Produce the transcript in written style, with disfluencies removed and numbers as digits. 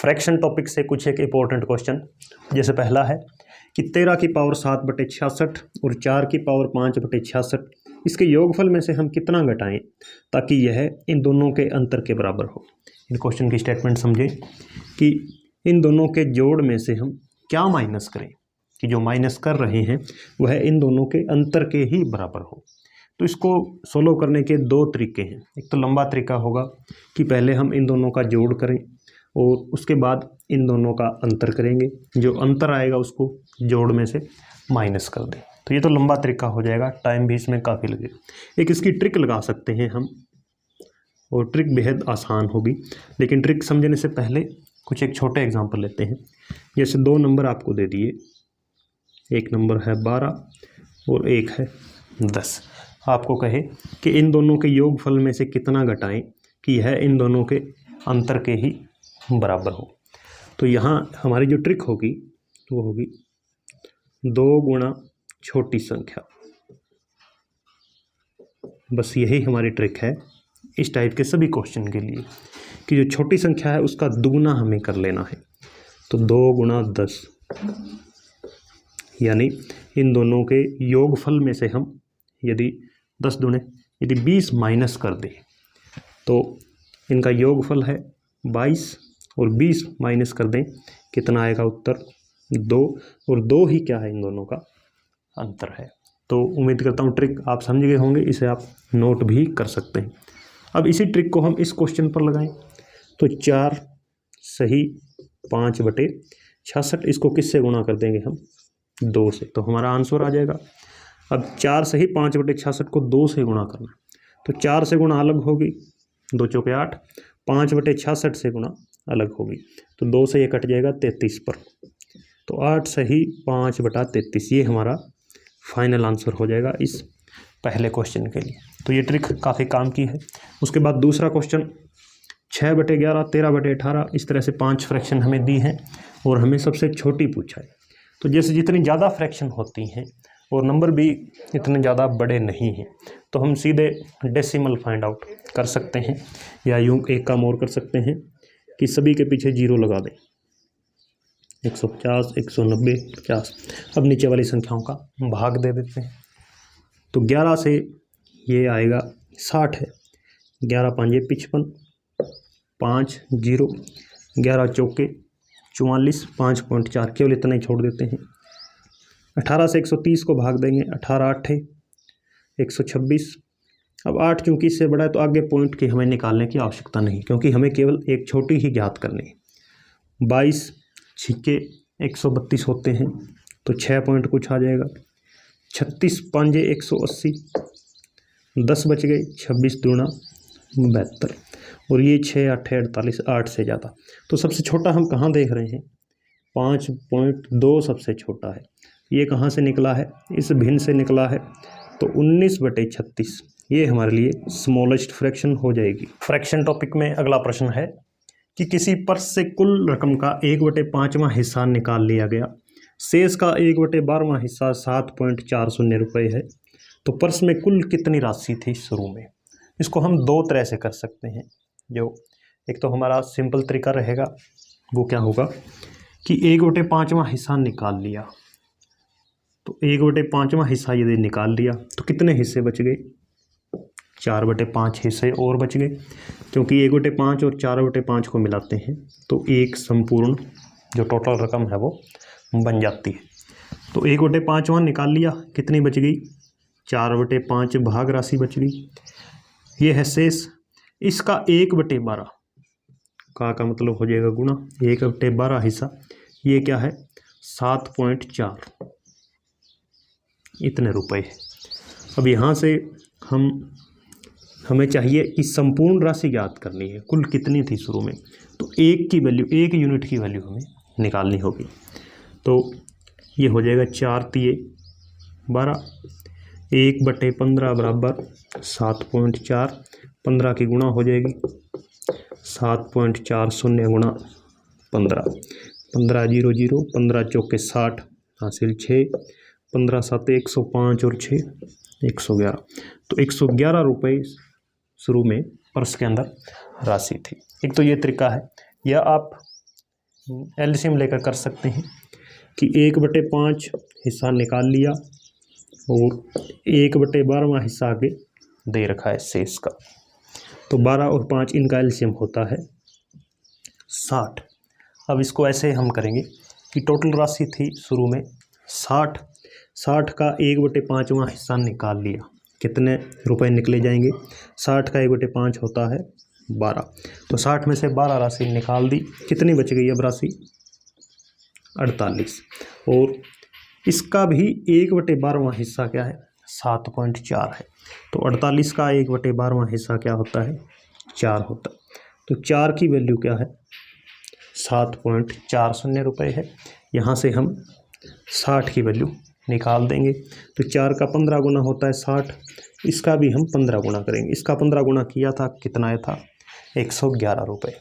Fraction topic से कुछ एक इंपॉर्टेंट क्वेश्चन। जैसे पहला है कि 13 की पावर 7/66 और 4 की पावर 5/66, इसके योगफल में से हम कितना घटाएं ताकि यह इन दोनों के अंतर के बराबर हो। इन क्वेश्चन की स्टेटमेंट समझें कि इन दोनों के जोड़ में से हम क्या माइनस करें कि जो माइनस कर रहे हैं वह इन दोनों के अंतर के ही बराबर हो। तो इसको सोल्व करने के दो तरीके हैं। एक तो लंबा तरीका होगा कि पहले हम इन दोनों का जोड़ करें और उसके बाद इन दोनों का अंतर करेंगे, जो अंतर आएगा उसको जोड़ में से माइनस कर दें। तो ये तो लंबा तरीका हो जाएगा, टाइम भी इसमें काफ़ी लगेगा। एक इसकी ट्रिक लगा सकते हैं हम, और ट्रिक बेहद आसान होगी, लेकिन ट्रिक समझने से पहले कुछ एक छोटे एग्जांपल लेते हैं। जैसे दो नंबर आपको दे दिए, एक नंबर है 12 और एक है 10। आपको कहे कि इन दोनों के योगफल में से कितना घटाएं कि यह इन दोनों के अंतर के ही बराबर हो। तो यहाँ हमारी जो ट्रिक होगी वो होगी 2 गुणा छोटी संख्या। बस यही हमारी ट्रिक है इस टाइप के सभी क्वेश्चन के लिए कि जो छोटी संख्या है उसका दुगुना हमें कर लेना है। तो 2 गुणा 10, यानी इन दोनों के योगफल में से हम यदि 10 दूने यदि 20 माइनस कर दें तो इनका योगफल है 22, और 20 माइनस कर दें कितना आएगा उत्तर 2, और 2 ही क्या है इन दोनों का अंतर है। तो उम्मीद करता हूँ ट्रिक आप समझ गए होंगे, इसे आप नोट भी कर सकते हैं। अब इसी ट्रिक को हम इस क्वेश्चन पर लगाएं तो 4 सही 5/66, इसको किससे गुणा कर देंगे हम 2 से, तो हमारा आंसर आ जाएगा। अब 4 सही 5/66 को 2 से गुणा करना, तो 4 से गुणा अलग होगी, 2 चौके 8, 5/66 से गुणा अलग होगी, तो 2 से ये कट जाएगा 33 पर, तो 8 सही 5/33 ये हमारा फाइनल आंसर हो जाएगा इस पहले क्वेश्चन के लिए। तो ये ट्रिक काफ़ी काम की है। उसके बाद दूसरा क्वेश्चन 6/11, 13/18, इस तरह से 5 फ्रैक्शन हमें दी हैं और हमें सबसे छोटी पूछा है। तो जैसे जितनी ज़्यादा फ्रैक्शन होती हैं और नंबर भी इतने ज़्यादा बड़े नहीं हैं, तो हम सीधे डेसिमल फाइंड आउट कर सकते हैं, या यूँ एक काम और कर सकते हैं कि सभी के पीछे 0 लगा दें, 150, 190, 50। अब नीचे वाली संख्याओं का भाग दे देते हैं। तो 11 से ये आएगा 60 है, 11 5 55, 5 0, 11 चौके 44, 5.4, केवल इतना ही छोड़ देते हैं। 18 से 130 को भाग देंगे, 18 8 126। अब 8 चूँकि इससे बड़ा है तो आगे पॉइंट की हमें निकालने की आवश्यकता नहीं, क्योंकि हमें केवल एक छोटी ही ज्ञात करनी है। 22 छिक्के 132 होते हैं, तो 6 पॉइंट कुछ आ जाएगा। 36 5 180, 10 बच गए, 26 दूना 72, और ये 6 8 48, 8 से ज़्यादा। तो सबसे छोटा हम कहाँ देख रहे हैं, 5.2 सबसे छोटा है। ये कहाँ से निकला है, इस भिन्न से निकला है, तो 19/36 ये हमारे लिए स्मॉलेस्ट फ्रैक्शन हो जाएगी। फ्रैक्शन टॉपिक में अगला प्रश्न है कि किसी पर्स से कुल रकम का 1/5वां हिस्सा निकाल लिया गया, शेष का 1/12वां हिस्सा 7.40 रुपये है, तो पर्स में कुल कितनी राशि थी शुरू में। इसको हम दो तरह से कर सकते हैं। जो एक तो हमारा सिंपल तरीका रहेगा वो क्या होगा कि 1/5वां हिस्सा निकाल लिया, तो 1/5वां हिस्सा यदि निकाल लिया तो कितने हिस्से बच गए, 4/5 हिस्से और बच गए, क्योंकि 1/5 और 4/5 को मिलाते हैं तो एक संपूर्ण जो टोटल रकम है वो बन जाती है। तो 1/5वां निकाल लिया, कितनी बच गई, 4/5 भाग राशि बच गई, ये है शेष। इसका 1/12 का मतलब हो जाएगा गुणा 1/12 हिस्सा, ये क्या है 7.4 इतने रुपए। अब यहाँ से हमें चाहिए कि संपूर्ण राशि ज्ञात करनी है, कुल कितनी थी शुरू में, तो एक की वैल्यू, 1 यूनिट की वैल्यू हमें निकालनी होगी। तो ये हो जाएगा 4 तिये 12, 1/15 बराबर 7.4, 15 की गुणा हो जाएगी 7.40 गुणा 15, 15 0 0, 15 चौके 60 हासिल 6, 15 7 105 और 6 111, तो 111 रुपये शुरू में पर्स के अंदर राशि थी। एक तो ये तरीका है, या आप एलसीएम लेकर कर सकते हैं कि 1/5 हिस्सा निकाल लिया और 1/12वां हिस्सा आगे दे रखा है शेष का। तो 12 और 5 इनका एलसीएम होता है 60। अब इसको ऐसे हम करेंगे कि टोटल राशि थी शुरू में 60 का 1/5वां हिस्सा निकाल लिया, कितने रुपए निकले जाएंगे? 60 का 1/5 होता है 12। तो 60 में से 12 राशि निकाल दी, कितनी बच गई अब राशि? 48। और इसका भी 1/12वां हिस्सा क्या है? 7.4 है। तो 48 का 1/12वां हिस्सा क्या होता है? 4 होता है। तो 4 की वैल्यू क्या है? 7.40 रुपये है। यहाँ से हम 60 की वैल्यू निकाल देंगे। तो 4 का 15 गुना होता है 60, इसका भी हम 15 गुना करेंगे। इसका 15 गुना किया था, कितना आया था? 111 रुपये।